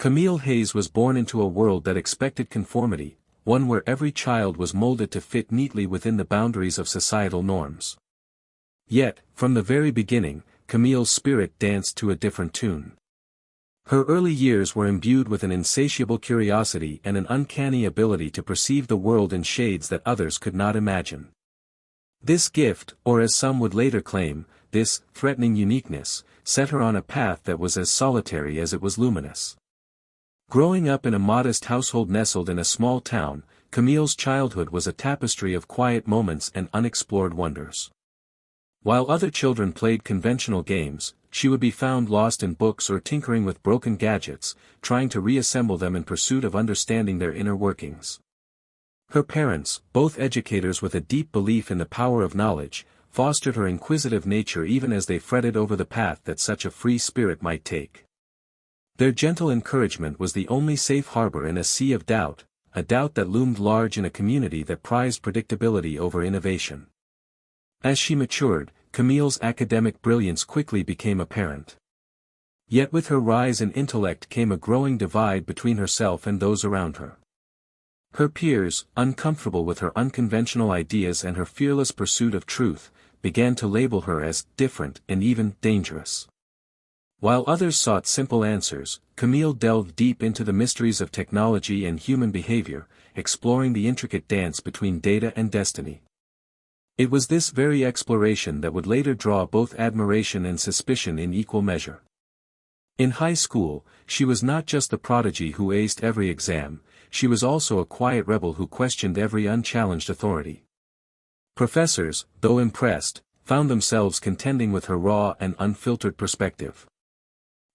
Camille Hayes was born into a world that expected conformity, one where every child was molded to fit neatly within the boundaries of societal norms. Yet, from the very beginning, Camille's spirit danced to a different tune. Her early years were imbued with an insatiable curiosity and an uncanny ability to perceive the world in shades that others could not imagine. This gift, or as some would later claim, this threatening uniqueness, set her on a path that was as solitary as it was luminous. Growing up in a modest household nestled in a small town, Camille's childhood was a tapestry of quiet moments and unexplored wonders. While other children played conventional games, she would be found lost in books or tinkering with broken gadgets, trying to reassemble them in pursuit of understanding their inner workings. Her parents, both educators with a deep belief in the power of knowledge, fostered her inquisitive nature even as they fretted over the path that such a free spirit might take. Their gentle encouragement was the only safe harbor in a sea of doubt, a doubt that loomed large in a community that prized predictability over innovation. As she matured, Camille's academic brilliance quickly became apparent. Yet with her rise in intellect came a growing divide between herself and those around her. Her peers, uncomfortable with her unconventional ideas and her fearless pursuit of truth, began to label her as different and even dangerous. While others sought simple answers, Camille delved deep into the mysteries of technology and human behavior, exploring the intricate dance between data and destiny. It was this very exploration that would later draw both admiration and suspicion in equal measure. In high school, she was not just the prodigy who aced every exam, she was also a quiet rebel who questioned every unchallenged authority. Professors, though impressed, found themselves contending with her raw and unfiltered perspective.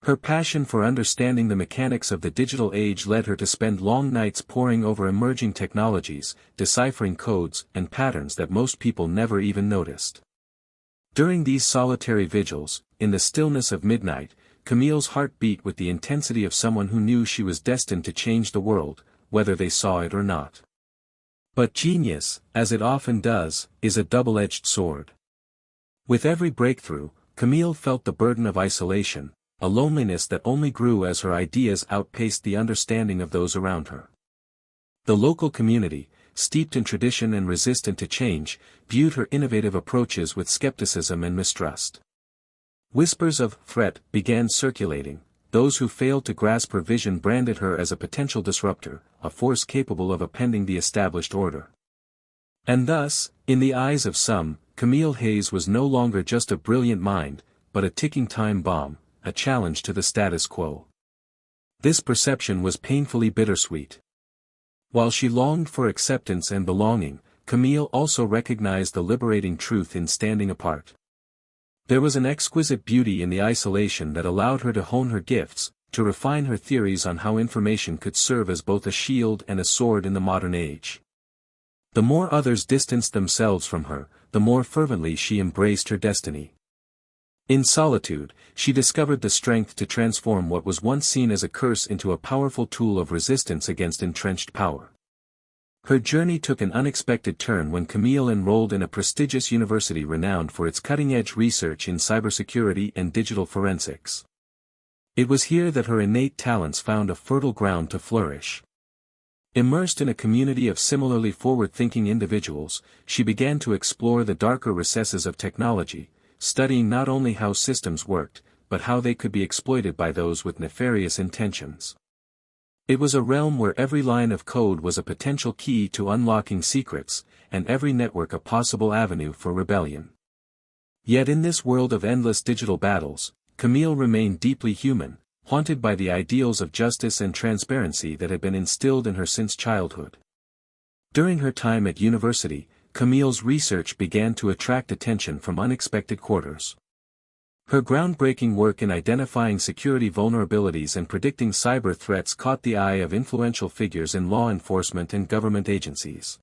Her passion for understanding the mechanics of the digital age led her to spend long nights poring over emerging technologies, deciphering codes and patterns that most people never even noticed. During these solitary vigils, in the stillness of midnight, Camille's heart beat with the intensity of someone who knew she was destined to change the world, whether they saw it or not. But genius, as it often does, is a double-edged sword. With every breakthrough, Camille felt the burden of isolation, a loneliness that only grew as her ideas outpaced the understanding of those around her. The local community, steeped in tradition and resistant to change, viewed her innovative approaches with skepticism and mistrust. Whispers of threat began circulating. Those who failed to grasp her vision branded her as a potential disruptor, a force capable of upending the established order. And thus, in the eyes of some, Camille Hayes was no longer just a brilliant mind, but a ticking time bomb, a challenge to the status quo. This perception was painfully bittersweet. While she longed for acceptance and belonging, Camille also recognized the liberating truth in standing apart. There was an exquisite beauty in the isolation that allowed her to hone her gifts, to refine her theories on how information could serve as both a shield and a sword in the modern age. The more others distanced themselves from her, the more fervently she embraced her destiny. In solitude, she discovered the strength to transform what was once seen as a curse into a powerful tool of resistance against entrenched power. Her journey took an unexpected turn when Camille enrolled in a prestigious university renowned for its cutting-edge research in cybersecurity and digital forensics. It was here that her innate talents found a fertile ground to flourish. Immersed in a community of similarly forward-thinking individuals, she began to explore the darker recesses of technology, studying not only how systems worked, but how they could be exploited by those with nefarious intentions. It was a realm where every line of code was a potential key to unlocking secrets, and every network a possible avenue for rebellion. Yet in this world of endless digital battles, Camille remained deeply human, haunted by the ideals of justice and transparency that had been instilled in her since childhood. During her time at university, Camille's research began to attract attention from unexpected quarters. Her groundbreaking work in identifying security vulnerabilities and predicting cyber threats caught the eye of influential figures in law enforcement and government agencies.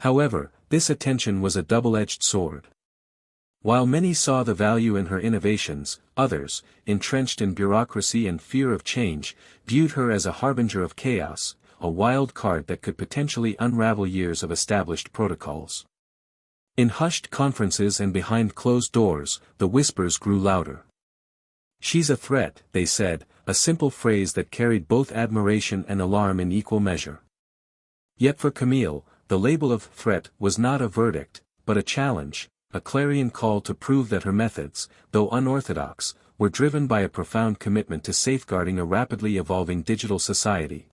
However, this attention was a double-edged sword. While many saw the value in her innovations, others, entrenched in bureaucracy and fear of change, viewed her as a harbinger of chaos, a wild card that could potentially unravel years of established protocols. In hushed conferences and behind closed doors, the whispers grew louder. "She's a threat," they said, a simple phrase that carried both admiration and alarm in equal measure. Yet for Camille, the label of threat was not a verdict, but a challenge, a clarion call to prove that her methods, though unorthodox, were driven by a profound commitment to safeguarding a rapidly evolving digital society.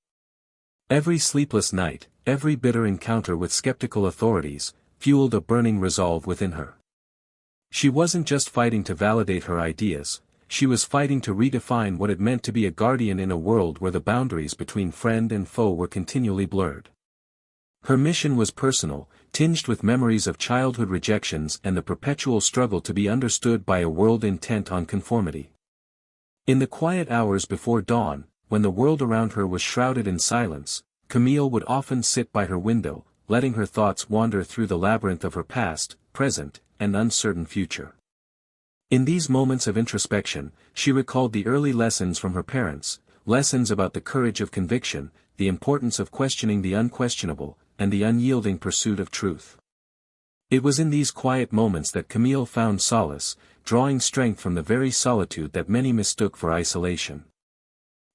Every sleepless night, every bitter encounter with skeptical authorities, fueled a burning resolve within her. She wasn't just fighting to validate her ideas, she was fighting to redefine what it meant to be a guardian in a world where the boundaries between friend and foe were continually blurred. Her mission was personal, tinged with memories of childhood rejections and the perpetual struggle to be understood by a world intent on conformity. In the quiet hours before dawn, when the world around her was shrouded in silence, Camille would often sit by her window, letting her thoughts wander through the labyrinth of her past, present, and uncertain future. In these moments of introspection, she recalled the early lessons from her parents, lessons about the courage of conviction, the importance of questioning the unquestionable, and the unyielding pursuit of truth. It was in these quiet moments that Camille found solace, drawing strength from the very solitude that many mistook for isolation.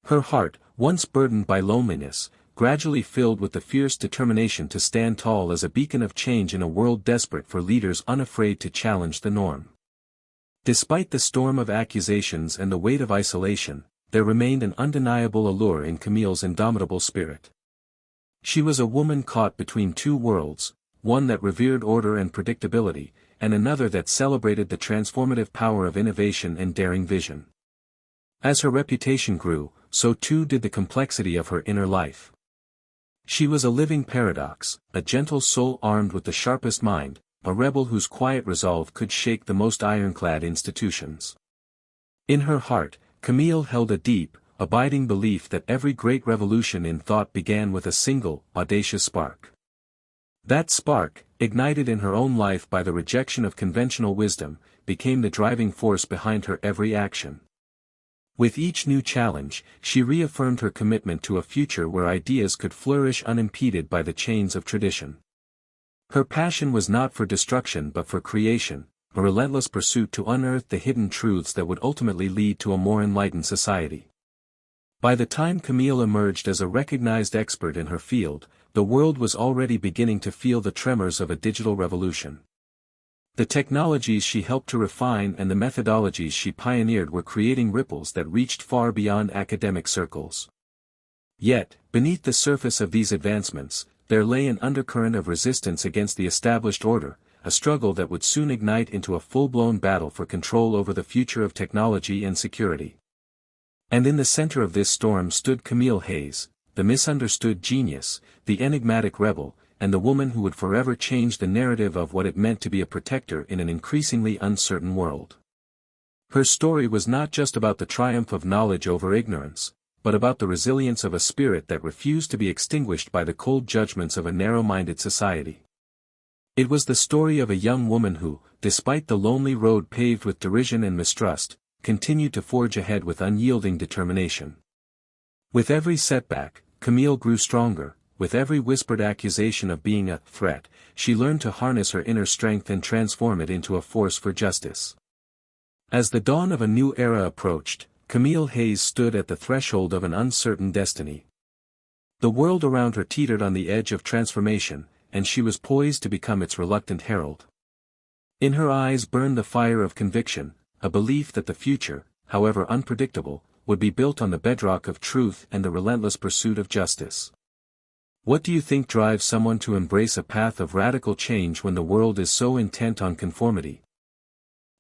Her heart, once burdened by loneliness, gradually filled with the fierce determination to stand tall as a beacon of change in a world desperate for leaders unafraid to challenge the norm. Despite the storm of accusations and the weight of isolation, there remained an undeniable allure in Camille's indomitable spirit. She was a woman caught between two worlds, one that revered order and predictability, and another that celebrated the transformative power of innovation and daring vision. As her reputation grew, so too did the complexity of her inner life. She was a living paradox, a gentle soul armed with the sharpest mind, a rebel whose quiet resolve could shake the most ironclad institutions. In her heart, Camille held a deep, abiding belief that every great revolution in thought began with a single, audacious spark. That spark, ignited in her own life by the rejection of conventional wisdom, became the driving force behind her every action. With each new challenge, she reaffirmed her commitment to a future where ideas could flourish unimpeded by the chains of tradition. Her passion was not for destruction but for creation, a relentless pursuit to unearth the hidden truths that would ultimately lead to a more enlightened society. By the time Camille emerged as a recognized expert in her field, the world was already beginning to feel the tremors of a digital revolution. The technologies she helped to refine and the methodologies she pioneered were creating ripples that reached far beyond academic circles. Yet, beneath the surface of these advancements, there lay an undercurrent of resistance against the established order, a struggle that would soon ignite into a full-blown battle for control over the future of technology and security. And in the center of this storm stood Camille Hayes, the misunderstood genius, the enigmatic rebel, and the woman who would forever change the narrative of what it meant to be a protector in an increasingly uncertain world. Her story was not just about the triumph of knowledge over ignorance, but about the resilience of a spirit that refused to be extinguished by the cold judgments of a narrow-minded society. It was the story of a young woman who, despite the lonely road paved with derision and mistrust, continued to forge ahead with unyielding determination. With every setback, Camille grew stronger. With every whispered accusation of being a threat, she learned to harness her inner strength and transform it into a force for justice. As the dawn of a new era approached, Camille Hayes stood at the threshold of an uncertain destiny. The world around her teetered on the edge of transformation, and she was poised to become its reluctant herald. In her eyes burned the fire of conviction, a belief that the future, however unpredictable, would be built on the bedrock of truth and the relentless pursuit of justice. What do you think drives someone to embrace a path of radical change when the world is so intent on conformity?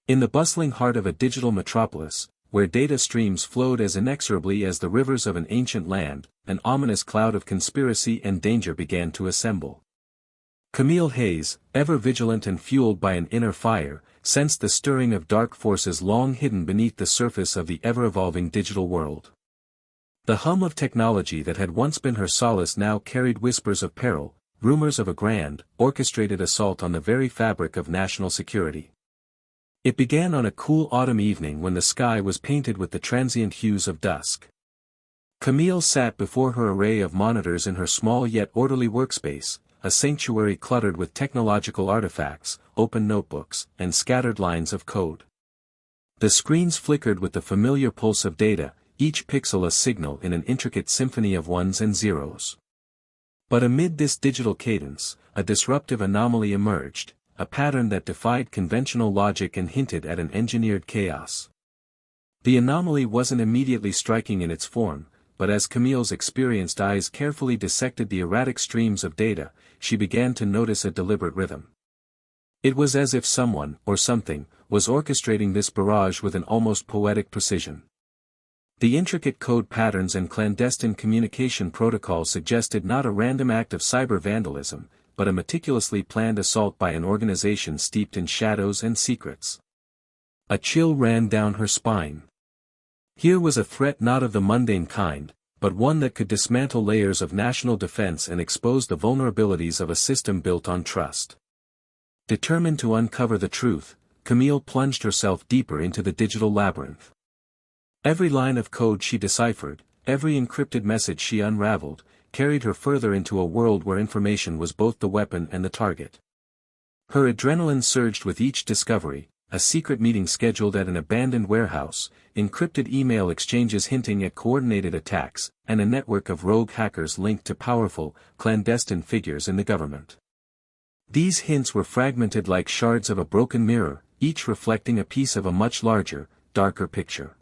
In the bustling heart of a digital metropolis, where data streams flowed as inexorably as the rivers of an ancient land, an ominous cloud of conspiracy and danger began to assemble. Camille Hayes, ever vigilant and fueled by an inner fire, sensed the stirring of dark forces long hidden beneath the surface of the ever-evolving digital world. The hum of technology that had once been her solace now carried whispers of peril, rumors of a grand, orchestrated assault on the very fabric of national security. It began on a cool autumn evening when the sky was painted with the transient hues of dusk. Camille sat before her array of monitors in her small yet orderly workspace, a sanctuary cluttered with technological artifacts, open notebooks, and scattered lines of code. The screens flickered with the familiar pulse of data, each pixel a signal in an intricate symphony of ones and zeros. But amid this digital cadence, a disruptive anomaly emerged, a pattern that defied conventional logic and hinted at an engineered chaos. The anomaly wasn't immediately striking in its form, but as Camille's experienced eyes carefully dissected the erratic streams of data, she began to notice a deliberate rhythm. It was as if someone, or something, was orchestrating this barrage with an almost poetic precision. The intricate code patterns and clandestine communication protocols suggested not a random act of cyber vandalism, but a meticulously planned assault by an organization steeped in shadows and secrets. A chill ran down her spine. Here was a threat not of the mundane kind, but one that could dismantle layers of national defense and expose the vulnerabilities of a system built on trust. Determined to uncover the truth, Camille plunged herself deeper into the digital labyrinth. Every line of code she deciphered, every encrypted message she unraveled, carried her further into a world where information was both the weapon and the target. Her adrenaline surged with each discovery, a secret meeting scheduled at an abandoned warehouse, encrypted email exchanges hinting at coordinated attacks, and a network of rogue hackers linked to powerful, clandestine figures in the government. These hints were fragmented like shards of a broken mirror, each reflecting a piece of a much larger, darker picture.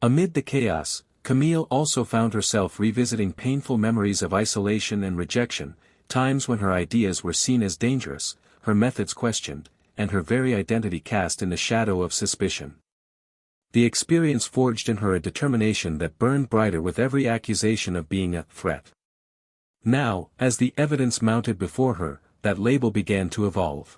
Amid the chaos, Camille also found herself revisiting painful memories of isolation and rejection, times when her ideas were seen as dangerous, her methods questioned, and her very identity cast in the shadow of suspicion. The experience forged in her a determination that burned brighter with every accusation of being a threat. Now, as the evidence mounted before her, that label began to evolve.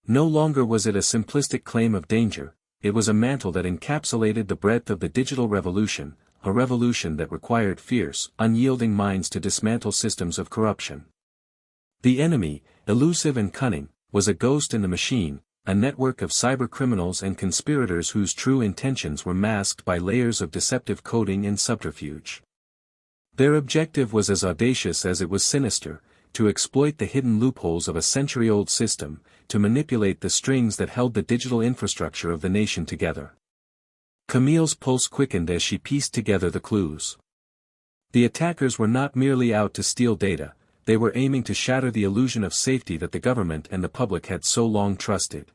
No longer was it a simplistic claim of danger, it was a mantle that encapsulated the breadth of the digital revolution, a revolution that required fierce, unyielding minds to dismantle systems of corruption. The enemy, elusive and cunning, was a ghost in the machine, a network of cybercriminals and conspirators whose true intentions were masked by layers of deceptive coding and subterfuge. Their objective was as audacious as it was sinister, to exploit the hidden loopholes of a century-old system, to manipulate the strings that held the digital infrastructure of the nation together. Camille's pulse quickened as she pieced together the clues. The attackers were not merely out to steal data, they were aiming to shatter the illusion of safety that the government and the public had so long trusted.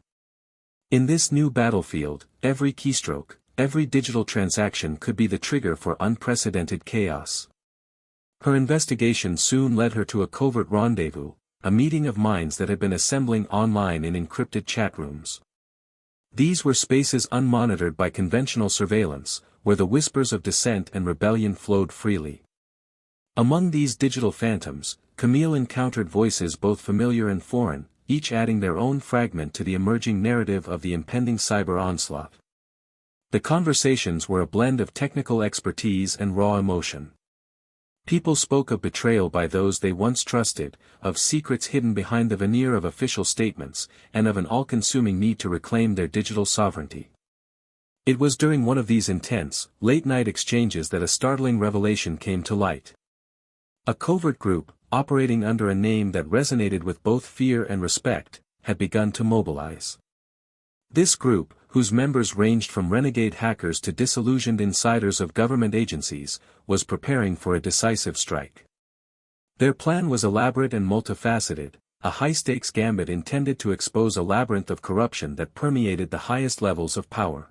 In this new battlefield, every keystroke, every digital transaction could be the trigger for unprecedented chaos. Her investigation soon led her to a covert rendezvous, a meeting of minds that had been assembling online in encrypted chat rooms. These were spaces unmonitored by conventional surveillance, where the whispers of dissent and rebellion flowed freely. Among these digital phantoms, Camille encountered voices both familiar and foreign, each adding their own fragment to the emerging narrative of the impending cyber onslaught. The conversations were a blend of technical expertise and raw emotion. People spoke of betrayal by those they once trusted, of secrets hidden behind the veneer of official statements, and of an all-consuming need to reclaim their digital sovereignty. It was during one of these intense, late-night exchanges that a startling revelation came to light. A covert group, operating under a name that resonated with both fear and respect, had begun to mobilize. This group, whose members ranged from renegade hackers to disillusioned insiders of government agencies, was preparing for a decisive strike. Their plan was elaborate and multifaceted, a high-stakes gambit intended to expose a labyrinth of corruption that permeated the highest levels of power.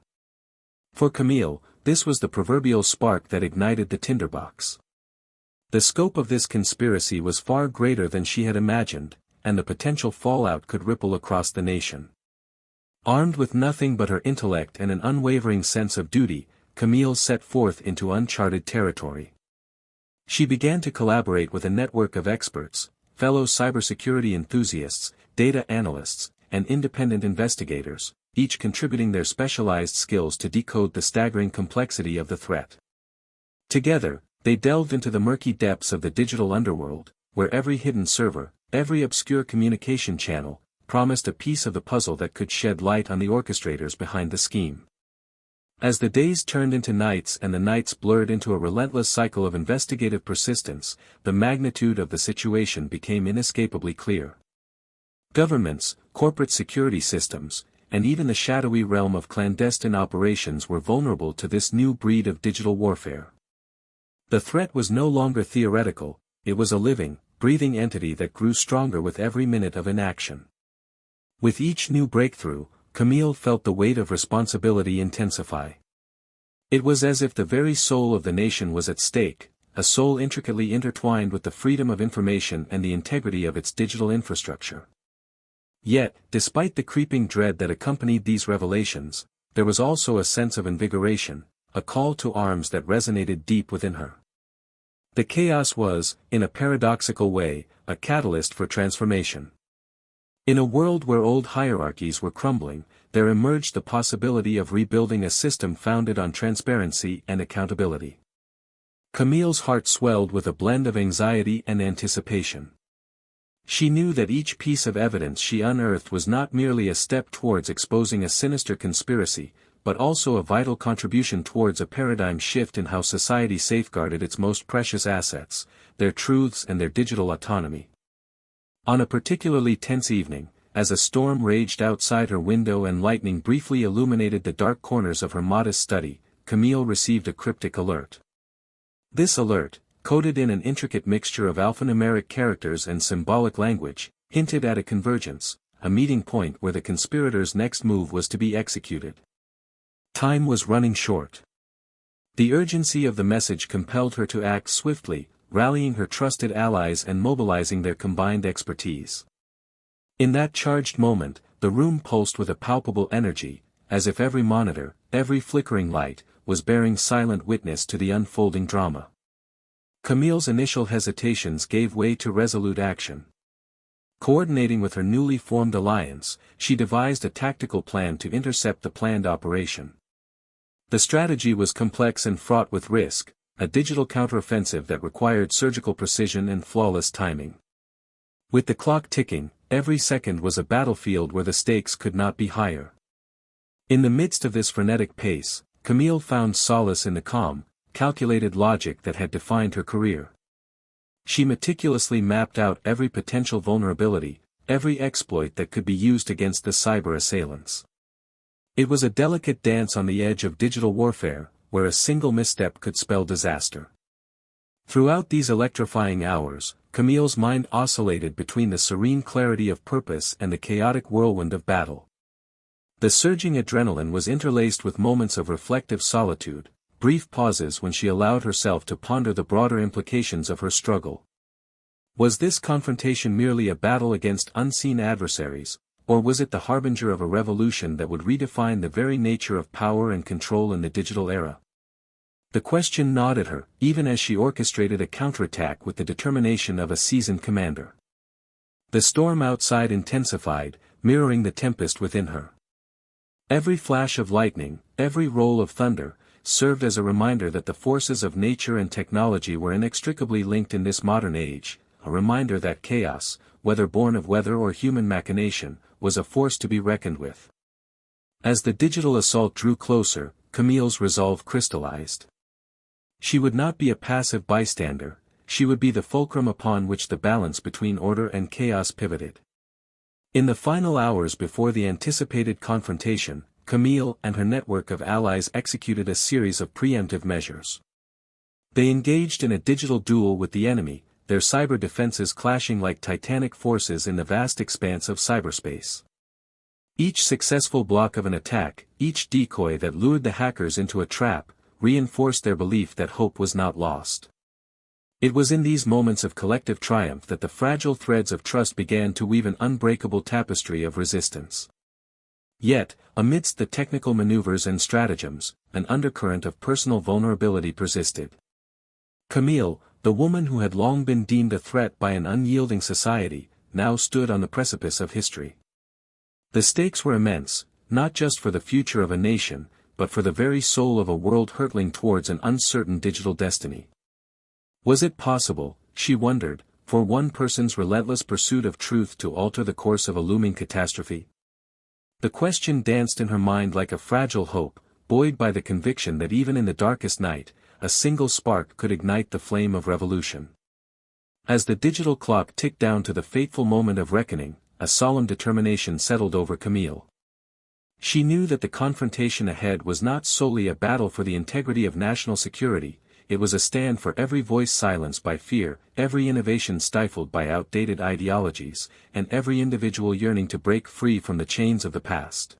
For Camille, this was the proverbial spark that ignited the tinderbox. The scope of this conspiracy was far greater than she had imagined, and the potential fallout could ripple across the nation. Armed with nothing but her intellect and an unwavering sense of duty, Camille set forth into uncharted territory. She began to collaborate with a network of experts, fellow cybersecurity enthusiasts, data analysts, and independent investigators, each contributing their specialized skills to decode the staggering complexity of the threat. Together, they delved into the murky depths of the digital underworld, where every hidden server, every obscure communication channel, promised a piece of the puzzle that could shed light on the orchestrators behind the scheme. As the days turned into nights and the nights blurred into a relentless cycle of investigative persistence, the magnitude of the situation became inescapably clear. Governments, corporate security systems, and even the shadowy realm of clandestine operations were vulnerable to this new breed of digital warfare. The threat was no longer theoretical, it was a living, breathing entity that grew stronger with every minute of inaction. With each new breakthrough, Camille felt the weight of responsibility intensify. It was as if the very soul of the nation was at stake, a soul intricately intertwined with the freedom of information and the integrity of its digital infrastructure. Yet, despite the creeping dread that accompanied these revelations, there was also a sense of invigoration, a call to arms that resonated deep within her. The chaos was, in a paradoxical way, a catalyst for transformation. In a world where old hierarchies were crumbling, there emerged the possibility of rebuilding a system founded on transparency and accountability. Camille's heart swelled with a blend of anxiety and anticipation. She knew that each piece of evidence she unearthed was not merely a step towards exposing a sinister conspiracy, but also a vital contribution towards a paradigm shift in how society safeguarded its most precious assets, their truths and their digital autonomy. On a particularly tense evening, as a storm raged outside her window and lightning briefly illuminated the dark corners of her modest study, Camille received a cryptic alert. This alert, coded in an intricate mixture of alphanumeric characters and symbolic language, hinted at a convergence, a meeting point where the conspirators' next move was to be executed. Time was running short. The urgency of the message compelled her to act swiftly, rallying her trusted allies and mobilizing their combined expertise. In that charged moment, the room pulsed with a palpable energy, as if every monitor, every flickering light, was bearing silent witness to the unfolding drama. Camille's initial hesitations gave way to resolute action. Coordinating with her newly formed alliance, she devised a tactical plan to intercept the planned operation. The strategy was complex and fraught with risk, a digital counteroffensive that required surgical precision and flawless timing. With the clock ticking, every second was a battlefield where the stakes could not be higher. In the midst of this frenetic pace, Camille found solace in the calm, calculated logic that had defined her career. She meticulously mapped out every potential vulnerability, every exploit that could be used against the cyber assailants. It was a delicate dance on the edge of digital warfare, where a single misstep could spell disaster. Throughout these electrifying hours, Camille's mind oscillated between the serene clarity of purpose and the chaotic whirlwind of battle. The surging adrenaline was interlaced with moments of reflective solitude, brief pauses when she allowed herself to ponder the broader implications of her struggle. Was this confrontation merely a battle against unseen adversaries, or was it the harbinger of a revolution that would redefine the very nature of power and control in the digital era? The question gnawed at her, even as she orchestrated a counterattack with the determination of a seasoned commander. The storm outside intensified, mirroring the tempest within her. Every flash of lightning, every roll of thunder, served as a reminder that the forces of nature and technology were inextricably linked in this modern age, a reminder that chaos, whether born of weather or human machination, was a force to be reckoned with. As the digital assault drew closer, Camille's resolve crystallized. She would not be a passive bystander, she would be the fulcrum upon which the balance between order and chaos pivoted. In the final hours before the anticipated confrontation, Camille and her network of allies executed a series of preemptive measures. They engaged in a digital duel with the enemy, their cyber defenses clashing like titanic forces in the vast expanse of cyberspace. Each successful block of an attack, each decoy that lured the hackers into a trap, reinforced their belief that hope was not lost. It was in these moments of collective triumph that the fragile threads of trust began to weave an unbreakable tapestry of resistance. Yet, amidst the technical maneuvers and stratagems, an undercurrent of personal vulnerability persisted. Camille, the woman who had long been deemed a threat by an unyielding society, now stood on the precipice of history. The stakes were immense, not just for the future of a nation, but for the very soul of a world hurtling towards an uncertain digital destiny. Was it possible, she wondered, for one person's relentless pursuit of truth to alter the course of a looming catastrophe? The question danced in her mind like a fragile hope, buoyed by the conviction that even in the darkest night, a single spark could ignite the flame of revolution. As the digital clock ticked down to the fateful moment of reckoning, a solemn determination settled over Camille. She knew that the confrontation ahead was not solely a battle for the integrity of national security, it was a stand for every voice silenced by fear, every innovation stifled by outdated ideologies, and every individual yearning to break free from the chains of the past.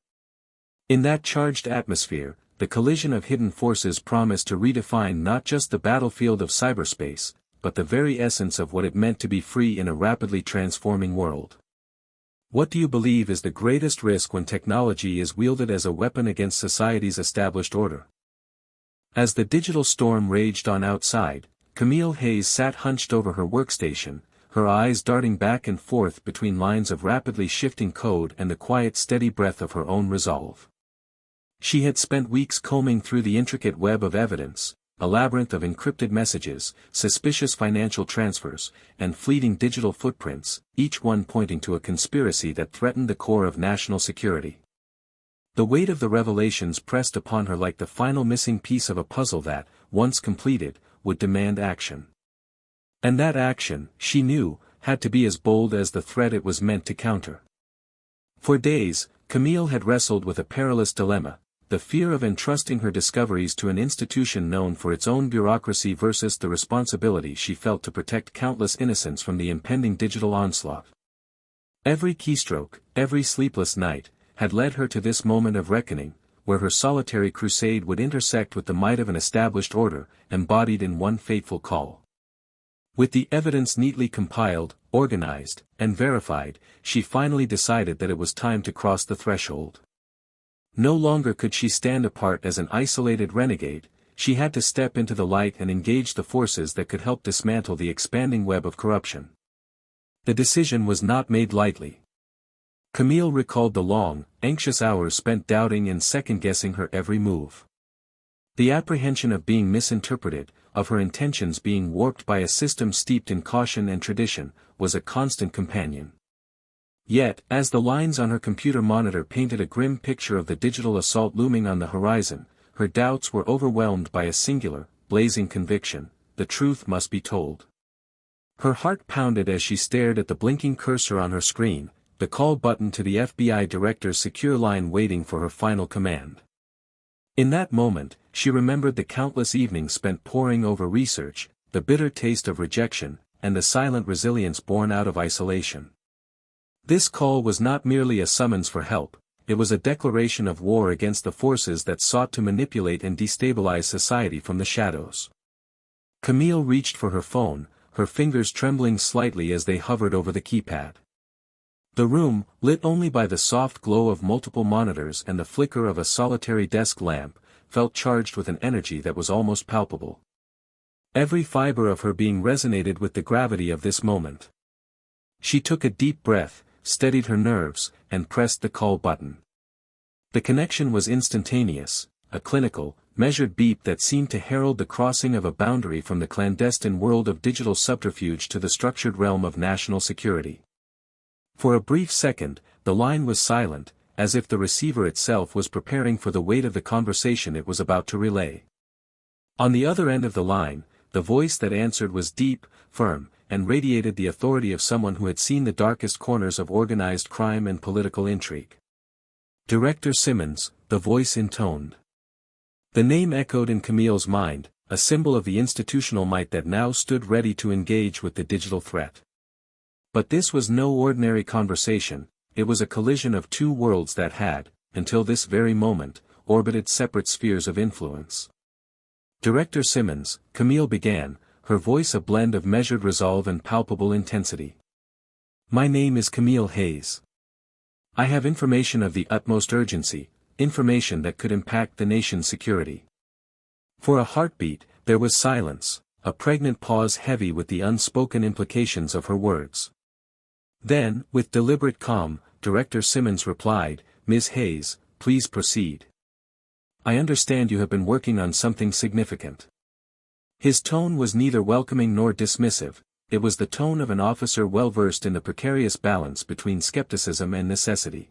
In that charged atmosphere, the collision of hidden forces promised to redefine not just the battlefield of cyberspace, but the very essence of what it meant to be free in a rapidly transforming world. What do you believe is the greatest risk when technology is wielded as a weapon against society's established order? As the digital storm raged on outside, Camille Hayes sat hunched over her workstation, her eyes darting back and forth between lines of rapidly shifting code and the quiet steady breath of her own resolve. She had spent weeks combing through the intricate web of evidence, a labyrinth of encrypted messages, suspicious financial transfers, and fleeting digital footprints, each one pointing to a conspiracy that threatened the core of national security. The weight of the revelations pressed upon her like the final missing piece of a puzzle that, once completed, would demand action. And that action, she knew, had to be as bold as the threat it was meant to counter. For days, Camille had wrestled with a perilous dilemma: the fear of entrusting her discoveries to an institution known for its own bureaucracy versus the responsibility she felt to protect countless innocents from the impending digital onslaught. Every keystroke, every sleepless night, had led her to this moment of reckoning, where her solitary crusade would intersect with the might of an established order, embodied in one fateful call. With the evidence neatly compiled, organized, and verified, she finally decided that it was time to cross the threshold. No longer could she stand apart as an isolated renegade, she had to step into the light and engage the forces that could help dismantle the expanding web of corruption. The decision was not made lightly. Camille recalled the long, anxious hours spent doubting and second-guessing her every move. The apprehension of being misinterpreted, of her intentions being warped by a system steeped in caution and tradition, was a constant companion. Yet, as the lines on her computer monitor painted a grim picture of the digital assault looming on the horizon, her doubts were overwhelmed by a singular, blazing conviction: the truth must be told. Her heart pounded as she stared at the blinking cursor on her screen, the call button to the FBI director's secure line waiting for her final command. In that moment, she remembered the countless evenings spent poring over research, the bitter taste of rejection, and the silent resilience born out of isolation. This call was not merely a summons for help, it was a declaration of war against the forces that sought to manipulate and destabilize society from the shadows. Camille reached for her phone, her fingers trembling slightly as they hovered over the keypad. The room, lit only by the soft glow of multiple monitors and the flicker of a solitary desk lamp, felt charged with an energy that was almost palpable. Every fiber of her being resonated with the gravity of this moment. She took a deep breath, steadied her nerves, and pressed the call button. The connection was instantaneous, a clinical, measured beep that seemed to herald the crossing of a boundary from the clandestine world of digital subterfuge to the structured realm of national security. For a brief second, the line was silent, as if the receiver itself was preparing for the weight of the conversation it was about to relay. On the other end of the line, the voice that answered was deep, firm, and radiated the authority of someone who had seen the darkest corners of organized crime and political intrigue. Director Simmons, the voice intoned. The name echoed in Camille's mind, a symbol of the institutional might that now stood ready to engage with the digital threat. But this was no ordinary conversation, it was a collision of two worlds that had, until this very moment, orbited separate spheres of influence. Director Simmons, Camille began, her voice a blend of measured resolve and palpable intensity. My name is Camille Hayes. I have information of the utmost urgency, information that could impact the nation's security. For a heartbeat, there was silence, a pregnant pause heavy with the unspoken implications of her words. Then, with deliberate calm, Director Simmons replied, Ms. Hayes, please proceed. I understand you have been working on something significant. His tone was neither welcoming nor dismissive, it was the tone of an officer well versed in the precarious balance between skepticism and necessity.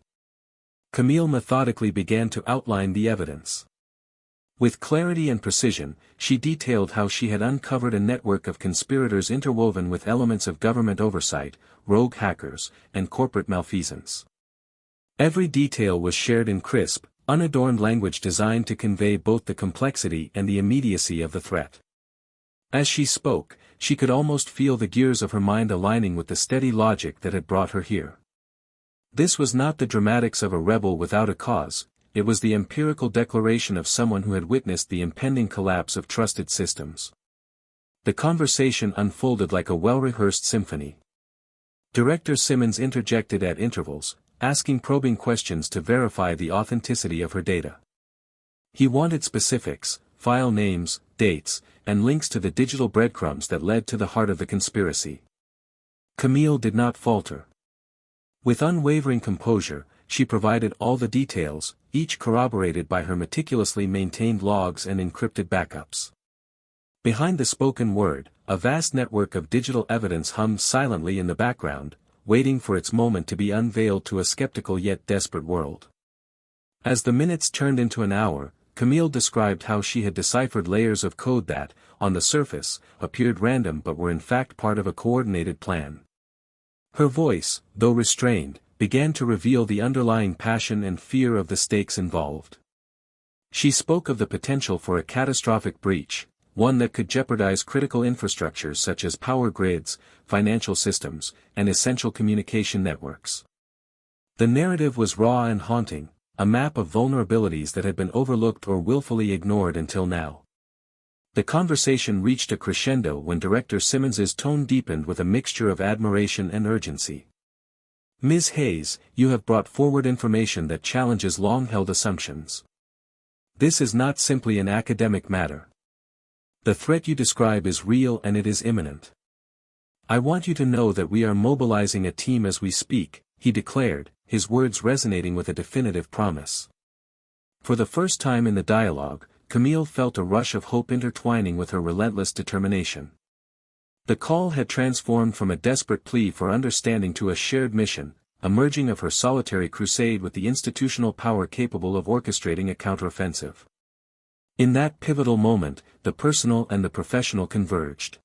Camille methodically began to outline the evidence. With clarity and precision, she detailed how she had uncovered a network of conspirators interwoven with elements of government oversight, rogue hackers, and corporate malfeasance. Every detail was shared in crisp, unadorned language designed to convey both the complexity and the immediacy of the threat. As she spoke, she could almost feel the gears of her mind aligning with the steady logic that had brought her here. This was not the dramatics of a rebel without a cause, it was the empirical declaration of someone who had witnessed the impending collapse of trusted systems. The conversation unfolded like a well-rehearsed symphony. Director Simmons interjected at intervals, asking probing questions to verify the authenticity of her data. He wanted specifics, file names, dates, and links to the digital breadcrumbs that led to the heart of the conspiracy. Camille did not falter. With unwavering composure, she provided all the details, each corroborated by her meticulously maintained logs and encrypted backups. Behind the spoken word, a vast network of digital evidence hummed silently in the background, waiting for its moment to be unveiled to a skeptical yet desperate world. As the minutes turned into an hour, Camille described how she had deciphered layers of code that, on the surface, appeared random but were in fact part of a coordinated plan. Her voice, though restrained, began to reveal the underlying passion and fear of the stakes involved. She spoke of the potential for a catastrophic breach, one that could jeopardize critical infrastructures such as power grids, financial systems, and essential communication networks. The narrative was raw and haunting, a map of vulnerabilities that had been overlooked or willfully ignored until now. The conversation reached a crescendo when Director Simmons's tone deepened with a mixture of admiration and urgency. "Ms. Hayes, you have brought forward information that challenges long-held assumptions. This is not simply an academic matter. The threat you describe is real and it is imminent. I want you to know that we are mobilizing a team as we speak," he declared, his words resonating with a definitive promise. For the first time in the dialogue, Camille felt a rush of hope intertwining with her relentless determination. The call had transformed from a desperate plea for understanding to a shared mission, a merging of her solitary crusade with the institutional power capable of orchestrating a counteroffensive. In that pivotal moment, the personal and the professional converged.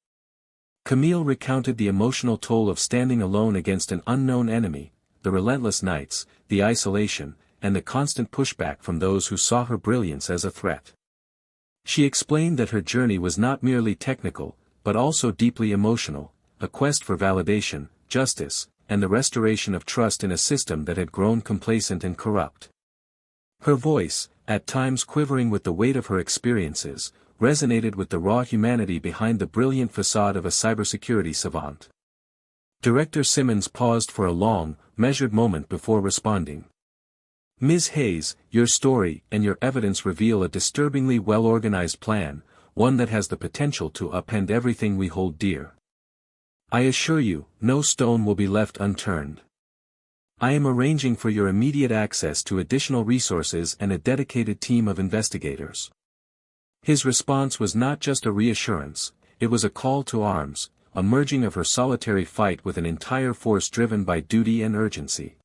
Camille recounted the emotional toll of standing alone against an unknown enemy, the relentless nights, the isolation, and the constant pushback from those who saw her brilliance as a threat. She explained that her journey was not merely technical, but also deeply emotional, a quest for validation, justice, and the restoration of trust in a system that had grown complacent and corrupt. Her voice, at times quivering with the weight of her experiences, resonated with the raw humanity behind the brilliant facade of a cybersecurity savant. Director Simmons paused for a long, measured moment before responding. "Ms. Hayes, your story and your evidence reveal a disturbingly well-organized plan, one that has the potential to upend everything we hold dear. I assure you, no stone will be left unturned. I am arranging for your immediate access to additional resources and a dedicated team of investigators." His response was not just a reassurance, it was a call to arms, a merging of her solitary fight with an entire force driven by duty and urgency.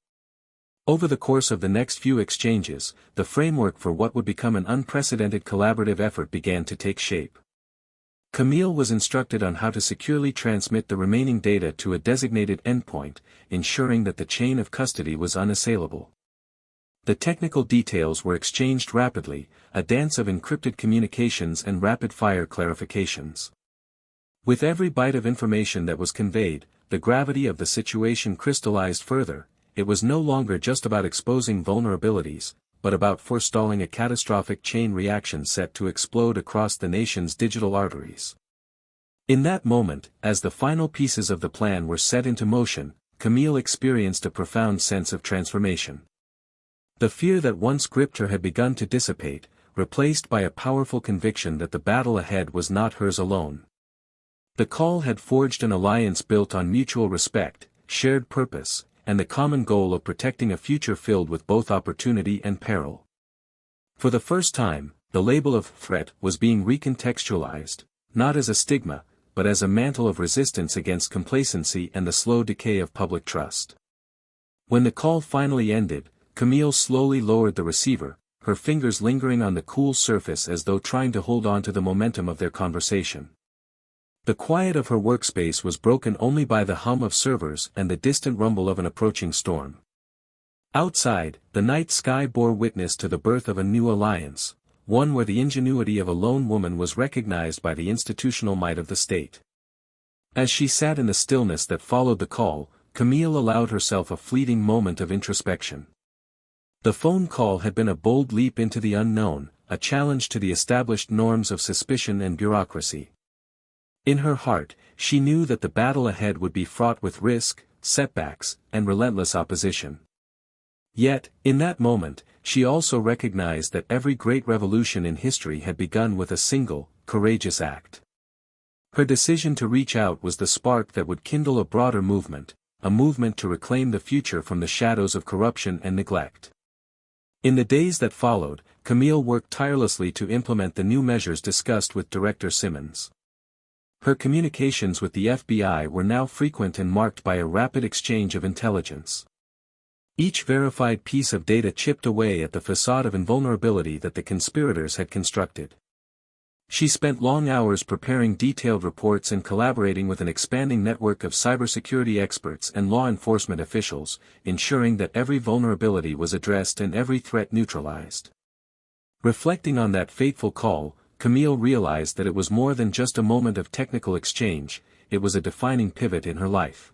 Over the course of the next few exchanges, the framework for what would become an unprecedented collaborative effort began to take shape. Camille was instructed on how to securely transmit the remaining data to a designated endpoint, ensuring that the chain of custody was unassailable. The technical details were exchanged rapidly, a dance of encrypted communications and rapid-fire clarifications. With every byte of information that was conveyed, the gravity of the situation crystallized further. It was no longer just about exposing vulnerabilities, but about forestalling a catastrophic chain reaction set to explode across the nation's digital arteries. In that moment, as the final pieces of the plan were set into motion, Camille experienced a profound sense of transformation. The fear that once gripped her had begun to dissipate, replaced by a powerful conviction that the battle ahead was not hers alone. The call had forged an alliance built on mutual respect, shared purpose, and the common goal of protecting a future filled with both opportunity and peril. For the first time, the label of threat was being recontextualized, not as a stigma, but as a mantle of resistance against complacency and the slow decay of public trust. When the call finally ended, Camille slowly lowered the receiver, her fingers lingering on the cool surface as though trying to hold on to the momentum of their conversation. The quiet of her workspace was broken only by the hum of servers and the distant rumble of an approaching storm. Outside, the night sky bore witness to the birth of a new alliance, one where the ingenuity of a lone woman was recognized by the institutional might of the state. As she sat in the stillness that followed the call, Camille allowed herself a fleeting moment of introspection. The phone call had been a bold leap into the unknown, a challenge to the established norms of suspicion and bureaucracy. In her heart, she knew that the battle ahead would be fraught with risk, setbacks, and relentless opposition. Yet, in that moment, she also recognized that every great revolution in history had begun with a single, courageous act. Her decision to reach out was the spark that would kindle a broader movement, a movement to reclaim the future from the shadows of corruption and neglect. In the days that followed, Camille worked tirelessly to implement the new measures discussed with Director Simmons. Her communications with the FBI were now frequent and marked by a rapid exchange of intelligence. Each verified piece of data chipped away at the facade of invulnerability that the conspirators had constructed. She spent long hours preparing detailed reports and collaborating with an expanding network of cybersecurity experts and law enforcement officials, ensuring that every vulnerability was addressed and every threat neutralized. Reflecting on that fateful call, Camille realized that it was more than just a moment of technical exchange, it was a defining pivot in her life.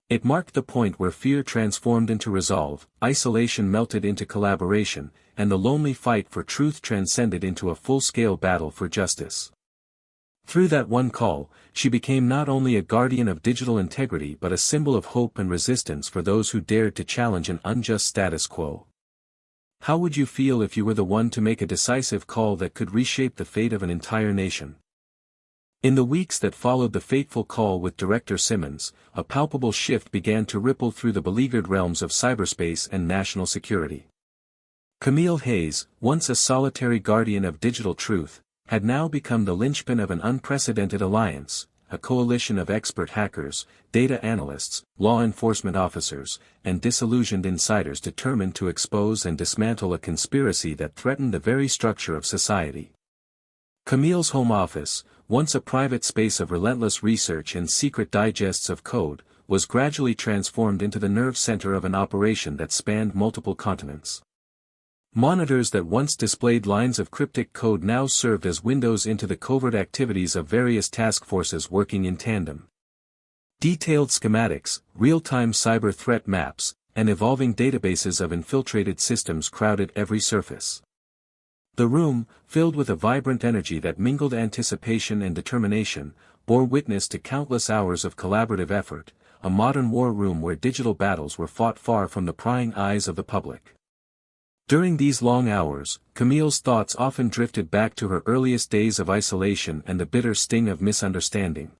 It marked the point where fear transformed into resolve, isolation melted into collaboration, and the lonely fight for truth transcended into a full-scale battle for justice. Through that one call, she became not only a guardian of digital integrity but a symbol of hope and resistance for those who dared to challenge an unjust status quo. How would you feel if you were the one to make a decisive call that could reshape the fate of an entire nation? In the weeks that followed the fateful call with Director Simmons, a palpable shift began to ripple through the beleaguered realms of cyberspace and national security. Camille Hayes, once a solitary guardian of digital truth, had now become the linchpin of an unprecedented alliance, a coalition of expert hackers, data analysts, law enforcement officers, and disillusioned insiders determined to expose and dismantle a conspiracy that threatened the very structure of society. Camille's home office, once a private space of relentless research and secret digests of code, was gradually transformed into the nerve center of an operation that spanned multiple continents. Monitors that once displayed lines of cryptic code now served as windows into the covert activities of various task forces working in tandem. Detailed schematics, real-time cyber threat maps, and evolving databases of infiltrated systems crowded every surface. The room, filled with a vibrant energy that mingled anticipation and determination, bore witness to countless hours of collaborative effort, a modern war room where digital battles were fought far from the prying eyes of the public. During these long hours, Camille's thoughts often drifted back to her earliest days of isolation and the bitter sting of misunderstanding.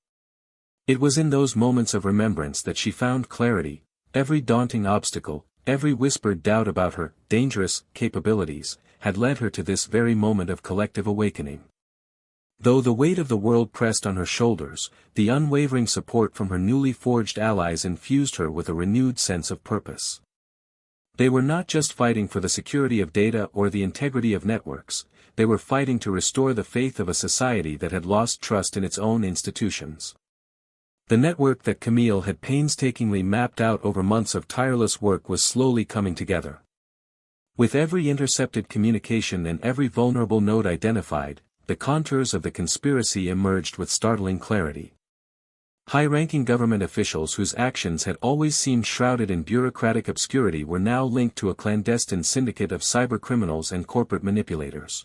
It was in those moments of remembrance that she found clarity. Every daunting obstacle, every whispered doubt about her dangerous capabilities, had led her to this very moment of collective awakening. Though the weight of the world pressed on her shoulders, the unwavering support from her newly forged allies infused her with a renewed sense of purpose. They were not just fighting for the security of data or the integrity of networks, they were fighting to restore the faith of a society that had lost trust in its own institutions. The network that Camille had painstakingly mapped out over months of tireless work was slowly coming together. With every intercepted communication and every vulnerable node identified, the contours of the conspiracy emerged with startling clarity. High-ranking government officials whose actions had always seemed shrouded in bureaucratic obscurity were now linked to a clandestine syndicate of cybercriminals and corporate manipulators.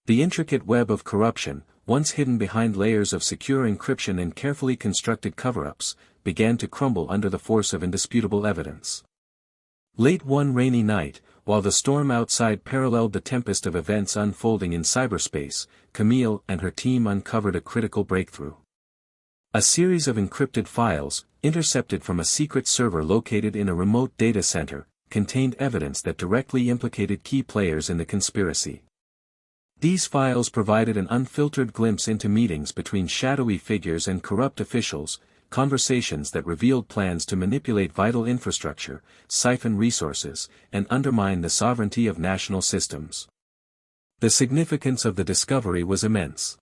The intricate web of corruption, once hidden behind layers of secure encryption and carefully constructed cover-ups, began to crumble under the force of indisputable evidence. Late one rainy night, while the storm outside paralleled the tempest of events unfolding in cyberspace, Camille and her team uncovered a critical breakthrough. A series of encrypted files, intercepted from a secret server located in a remote data center, contained evidence that directly implicated key players in the conspiracy. These files provided an unfiltered glimpse into meetings between shadowy figures and corrupt officials, conversations that revealed plans to manipulate vital infrastructure, siphon resources, and undermine the sovereignty of national systems. The significance of the discovery was immense.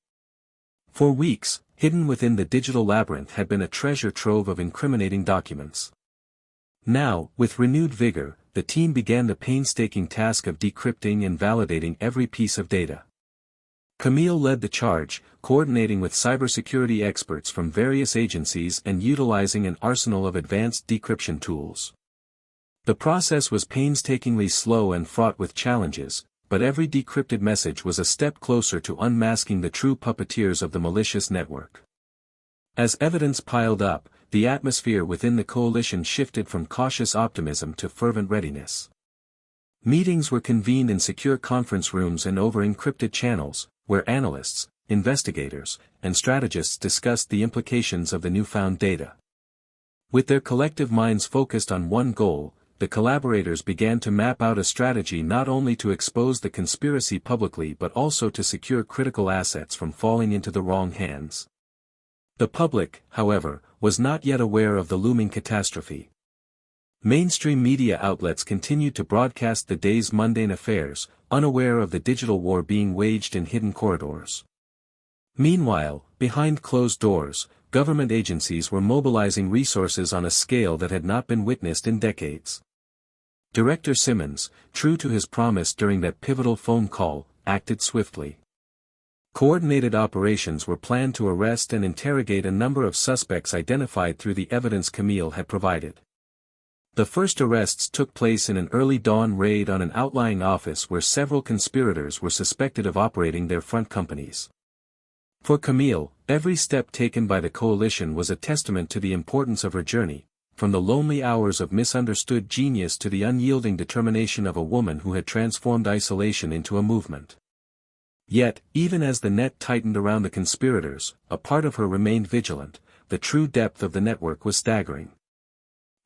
For weeks, hidden within the digital labyrinth had been a treasure trove of incriminating documents. Now, with renewed vigor, the team began the painstaking task of decrypting and validating every piece of data. Camille led the charge, coordinating with cybersecurity experts from various agencies and utilizing an arsenal of advanced decryption tools. The process was painstakingly slow and fraught with challenges, but every decrypted message was a step closer to unmasking the true puppeteers of the malicious network. As evidence piled up, the atmosphere within the coalition shifted from cautious optimism to fervent readiness. Meetings were convened in secure conference rooms and over encrypted channels, where analysts, investigators, and strategists discussed the implications of the newfound data. With their collective minds focused on one goal, the collaborators began to map out a strategy not only to expose the conspiracy publicly but also to secure critical assets from falling into the wrong hands. The public, however, was not yet aware of the looming catastrophe. Mainstream media outlets continued to broadcast the day's mundane affairs, unaware of the digital war being waged in hidden corridors. Meanwhile, behind closed doors, government agencies were mobilizing resources on a scale that had not been witnessed in decades. Director Simmons, true to his promise during that pivotal phone call, acted swiftly. Coordinated operations were planned to arrest and interrogate a number of suspects identified through the evidence Camille had provided. The first arrests took place in an early dawn raid on an outlying office where several conspirators were suspected of operating their front companies. For Camille, every step taken by the coalition was a testament to the importance of her journey, from the lonely hours of misunderstood genius to the unyielding determination of a woman who had transformed isolation into a movement. Yet, even as the net tightened around the conspirators, a part of her remained vigilant. The true depth of the network was staggering.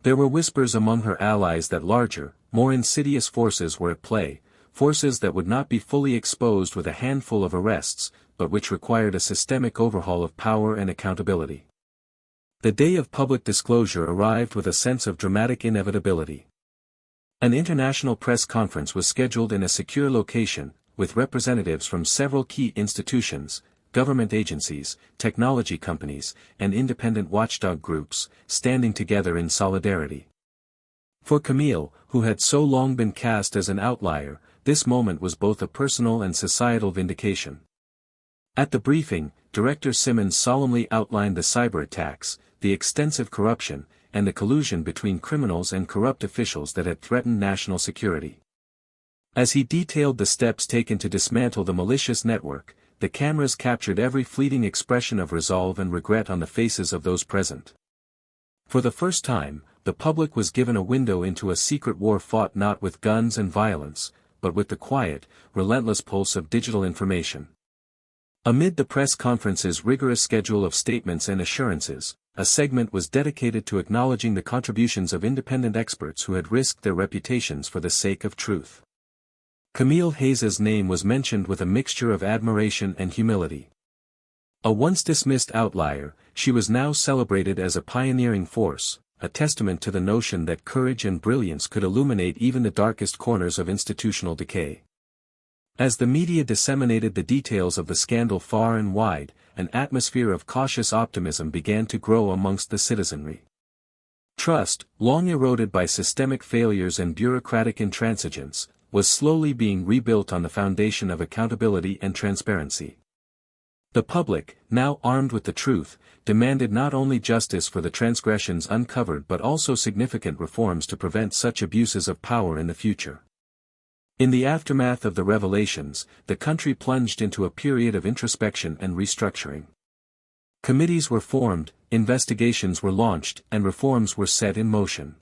There were whispers among her allies that larger, more insidious forces were at play, forces that would not be fully exposed with a handful of arrests, but which required a systemic overhaul of power and accountability. The day of public disclosure arrived with a sense of dramatic inevitability. An international press conference was scheduled in a secure location, with representatives from several key institutions, government agencies, technology companies, and independent watchdog groups, standing together in solidarity. For Camille, who had so long been cast as an outlier, this moment was both a personal and societal vindication. At the briefing, Director Simmons solemnly outlined the cyber attacks, the extensive corruption, and the collusion between criminals and corrupt officials that had threatened national security. As he detailed the steps taken to dismantle the malicious network, the cameras captured every fleeting expression of resolve and regret on the faces of those present. For the first time, the public was given a window into a secret war fought not with guns and violence, but with the quiet, relentless pulse of digital information. Amid the press conference's rigorous schedule of statements and assurances, a segment was dedicated to acknowledging the contributions of independent experts who had risked their reputations for the sake of truth. Camille Hayes' name was mentioned with a mixture of admiration and humility. A once dismissed outlier, she was now celebrated as a pioneering force, a testament to the notion that courage and brilliance could illuminate even the darkest corners of institutional decay. As the media disseminated the details of the scandal far and wide, an atmosphere of cautious optimism began to grow amongst the citizenry. Trust, long eroded by systemic failures and bureaucratic intransigence, was slowly being rebuilt on the foundation of accountability and transparency. The public, now armed with the truth, demanded not only justice for the transgressions uncovered but also significant reforms to prevent such abuses of power in the future. In the aftermath of the revelations, the country plunged into a period of introspection and restructuring. Committees were formed, investigations were launched, and reforms were set in motion.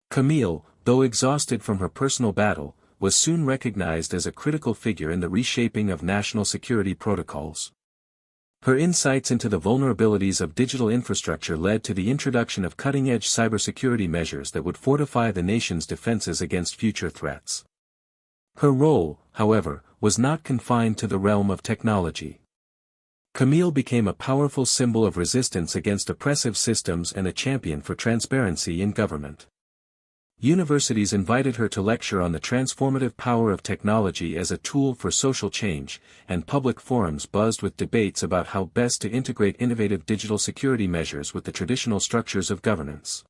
Camille, though exhausted from her personal battle, was soon recognized as a critical figure in the reshaping of national security protocols. Her insights into the vulnerabilities of digital infrastructure led to the introduction of cutting-edge cybersecurity measures that would fortify the nation's defenses against future threats. Her role, however, was not confined to the realm of technology. Camille became a powerful symbol of resistance against oppressive systems and a champion for transparency in government. Universities invited her to lecture on the transformative power of technology as a tool for social change, and public forums buzzed with debates about how best to integrate innovative digital security measures with the traditional structures of governance.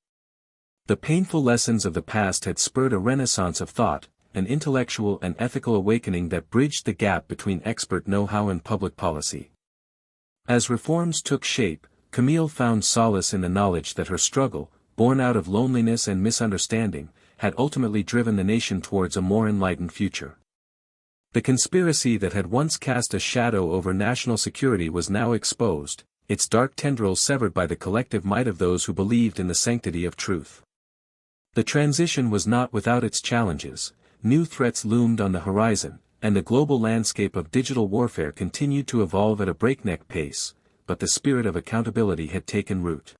The painful lessons of the past had spurred a renaissance of thought, an intellectual and ethical awakening that bridged the gap between expert know-how and public policy. As reforms took shape, Camille found solace in the knowledge that her struggle, born out of loneliness and misunderstanding, had ultimately driven the nation towards a more enlightened future. The conspiracy that had once cast a shadow over national security was now exposed, its dark tendrils severed by the collective might of those who believed in the sanctity of truth. The transition was not without its challenges. New threats loomed on the horizon, and the global landscape of digital warfare continued to evolve at a breakneck pace, but the spirit of accountability had taken root.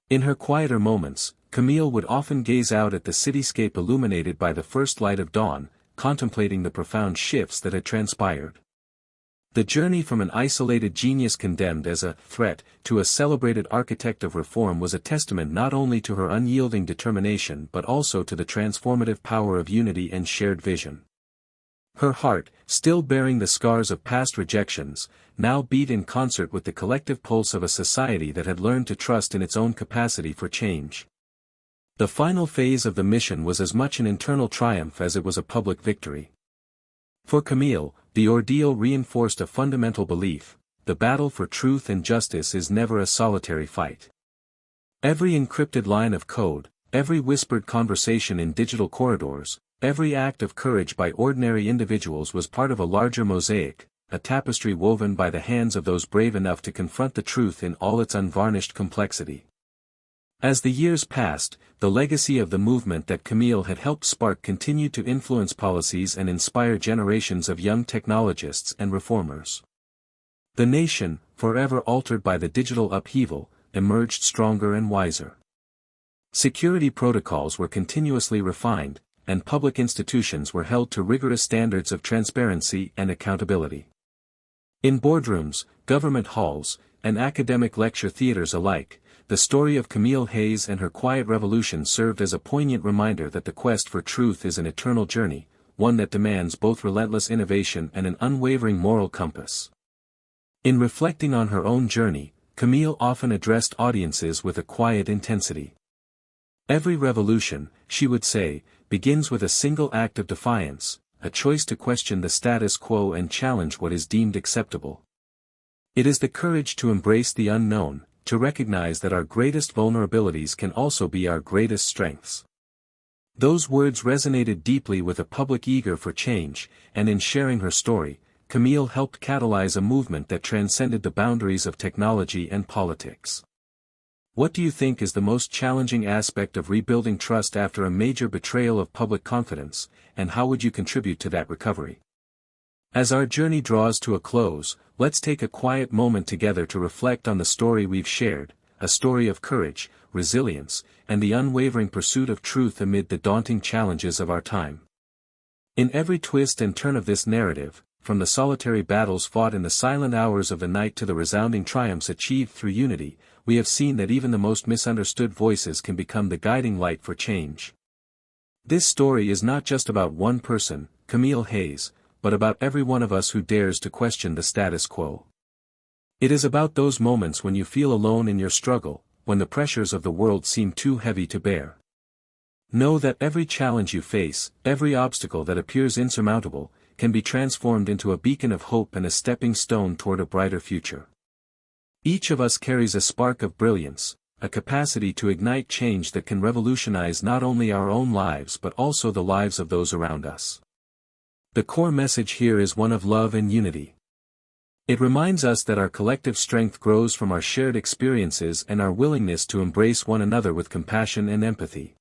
In her quieter moments, Camille would often gaze out at the cityscape illuminated by the first light of dawn, contemplating the profound shifts that had transpired. The journey from an isolated genius condemned as a threat to a celebrated architect of reform was a testament not only to her unyielding determination but also to the transformative power of unity and shared vision. Her heart, still bearing the scars of past rejections, now beat in concert with the collective pulse of a society that had learned to trust in its own capacity for change. The final phase of the mission was as much an internal triumph as it was a public victory. For Camille, the ordeal reinforced a fundamental belief: the battle for truth and justice is never a solitary fight. Every encrypted line of code, every whispered conversation in digital corridors, every act of courage by ordinary individuals was part of a larger mosaic, a tapestry woven by the hands of those brave enough to confront the truth in all its unvarnished complexity. As the years passed, the legacy of the movement that Camille had helped spark continued to influence policies and inspire generations of young technologists and reformers. The nation, forever altered by the digital upheaval, emerged stronger and wiser. Security protocols were continuously refined, and public institutions were held to rigorous standards of transparency and accountability. In boardrooms, government halls, and academic lecture theaters alike, the story of Camille Hayes and her quiet revolution served as a poignant reminder that the quest for truth is an eternal journey, one that demands both relentless innovation and an unwavering moral compass. In reflecting on her own journey, Camille often addressed audiences with a quiet intensity. Every revolution, she would say, begins with a single act of defiance, a choice to question the status quo and challenge what is deemed acceptable. It is the courage to embrace the unknown, to recognize that our greatest vulnerabilities can also be our greatest strengths. Those words resonated deeply with a public eager for change, and in sharing her story, Camille helped catalyze a movement that transcended the boundaries of technology and politics. What do you think is the most challenging aspect of rebuilding trust after a major betrayal of public confidence, and how would you contribute to that recovery? As our journey draws to a close, let's take a quiet moment together to reflect on the story we've shared, a story of courage, resilience, and the unwavering pursuit of truth amid the daunting challenges of our time. In every twist and turn of this narrative, from the solitary battles fought in the silent hours of the night to the resounding triumphs achieved through unity, we have seen that even the most misunderstood voices can become the guiding light for change. This story is not just about one person, Camille Hayes, but about every one of us who dares to question the status quo. It is about those moments when you feel alone in your struggle, when the pressures of the world seem too heavy to bear. Know that every challenge you face, every obstacle that appears insurmountable, can be transformed into a beacon of hope and a stepping stone toward a brighter future. Each of us carries a spark of brilliance, a capacity to ignite change that can revolutionize not only our own lives but also the lives of those around us. The core message here is one of love and unity. It reminds us that our collective strength grows from our shared experiences and our willingness to embrace one another with compassion and empathy.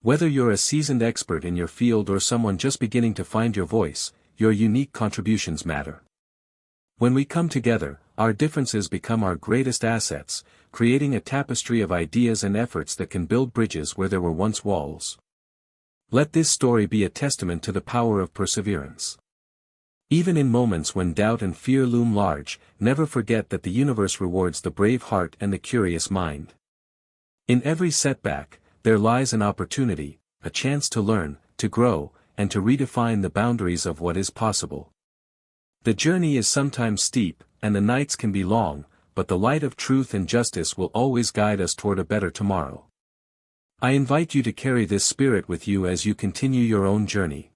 Whether you're a seasoned expert in your field or someone just beginning to find your voice, your unique contributions matter. When we come together, our differences become our greatest assets, creating a tapestry of ideas and efforts that can build bridges where there were once walls. Let this story be a testament to the power of perseverance. Even in moments when doubt and fear loom large, never forget that the universe rewards the brave heart and the curious mind. In every setback, there lies an opportunity, a chance to learn, to grow, and to redefine the boundaries of what is possible. The journey is sometimes steep, and the nights can be long, but the light of truth and justice will always guide us toward a better tomorrow. I invite you to carry this spirit with you as you continue your own journey.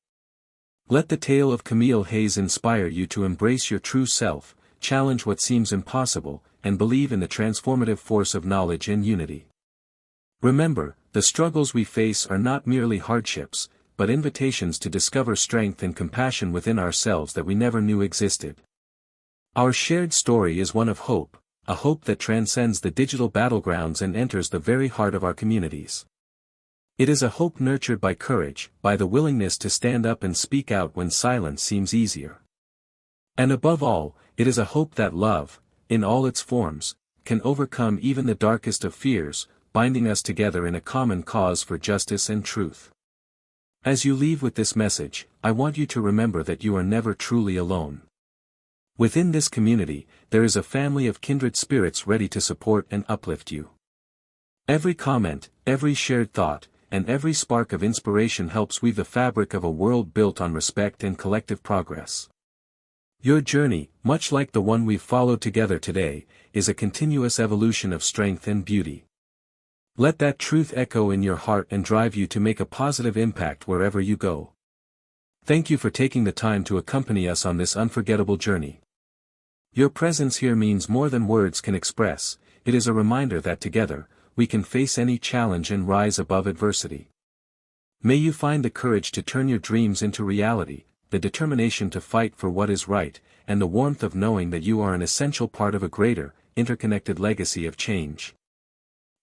Let the tale of Camille Hayes inspire you to embrace your true self, challenge what seems impossible, and believe in the transformative force of knowledge and unity. Remember, the struggles we face are not merely hardships, but invitations to discover strength and compassion within ourselves that we never knew existed. Our shared story is one of hope, a hope that transcends the digital battlegrounds and enters the very heart of our communities. It is a hope nurtured by courage, by the willingness to stand up and speak out when silence seems easier. And above all, it is a hope that love, in all its forms, can overcome even the darkest of fears, binding us together in a common cause for justice and truth. As you leave with this message, I want you to remember that you are never truly alone. Within this community, there is a family of kindred spirits ready to support and uplift you. Every comment, every shared thought, and every spark of inspiration helps weave the fabric of a world built on respect and collective progress. Your journey, much like the one we've followed together today, is a continuous evolution of strength and beauty. Let that truth echo in your heart and drive you to make a positive impact wherever you go. Thank you for taking the time to accompany us on this unforgettable journey. Your presence here means more than words can express. It is a reminder that together, we can face any challenge and rise above adversity. May you find the courage to turn your dreams into reality, the determination to fight for what is right, and the warmth of knowing that you are an essential part of a greater, interconnected legacy of change.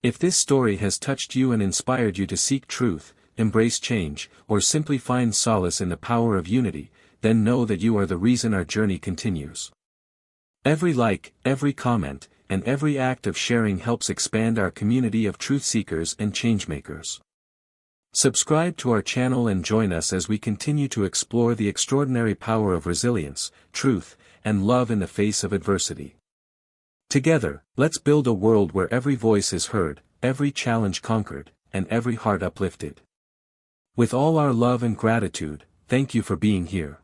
If this story has touched you and inspired you to seek truth, embrace change, or simply find solace in the power of unity, then know that you are the reason our journey continues. Every like, every comment, and every act of sharing helps expand our community of truth seekers and changemakers. Subscribe to our channel and join us as we continue to explore the extraordinary power of resilience, truth, and love in the face of adversity. Together, let's build a world where every voice is heard, every challenge conquered, and every heart uplifted. With all our love and gratitude, thank you for being here.